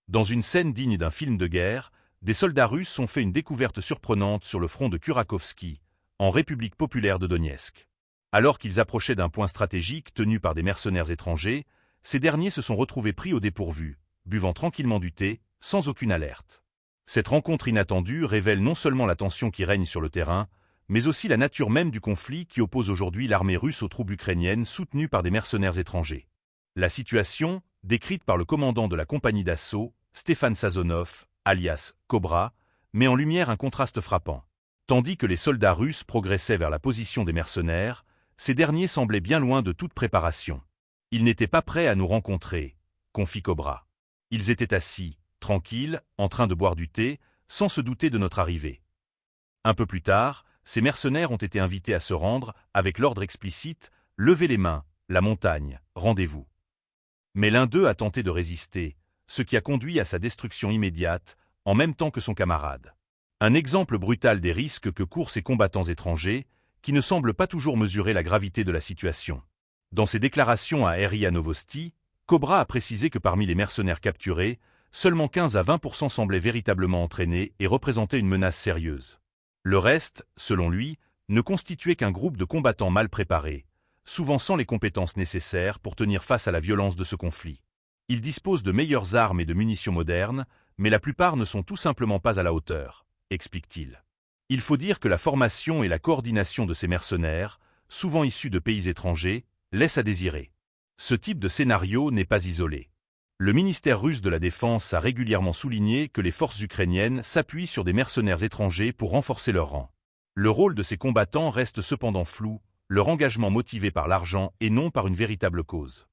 Dans une scène digne d'un film de guerre, des soldats russes ont fait une découverte surprenante sur le front de Kurakovski, en République populaire de Donetsk. Alors qu'ils approchaient d'un point stratégique tenu par des mercenaires étrangers, ces derniers se sont retrouvés pris au dépourvu, buvant tranquillement du thé, sans aucune alerte. Cette rencontre inattendue révèle non seulement la tension qui règne sur le terrain, mais aussi la nature même du conflit qui oppose aujourd'hui l'armée russe aux troupes ukrainiennes soutenues par des mercenaires étrangers. La situation, décrite par le commandant de la compagnie d'assaut, Stéphane Sazonov, alias Cobra, met en lumière un contraste frappant. Tandis que les soldats russes progressaient vers la position des mercenaires, ces derniers semblaient bien loin de toute préparation. Ils n'étaient pas prêts à nous rencontrer, confie Cobra. Ils étaient assis, tranquilles, en train de boire du thé, sans se douter de notre arrivée. Un peu plus tard, ces mercenaires ont été invités à se rendre, avec l'ordre explicite « Levez les mains, la montagne, rendez-vous ». Mais l'un d'eux a tenté de résister, ce qui a conduit à sa destruction immédiate, en même temps que son camarade. Un exemple brutal des risques que courent ces combattants étrangers, qui ne semblent pas toujours mesurer la gravité de la situation. Dans ses déclarations à RIA Novosti, Cobra a précisé que parmi les mercenaires capturés, seulement 15 à 20% semblaient véritablement entraînés et représentaient une menace sérieuse. Le reste, selon lui, ne constituait qu'un groupe de combattants mal préparés, souvent sans les compétences nécessaires pour tenir face à la violence de ce conflit. Ils disposent de meilleures armes et de munitions modernes, mais la plupart ne sont tout simplement pas à la hauteur, explique-t-il. Il faut dire que la formation et la coordination de ces mercenaires, souvent issus de pays étrangers, laissent à désirer. Ce type de scénario n'est pas isolé. Le ministère russe de la Défense a régulièrement souligné que les forces ukrainiennes s'appuient sur des mercenaires étrangers pour renforcer leur rang. Le rôle de ces combattants reste cependant flou, leur engagement motivé par l'argent et non par une véritable cause.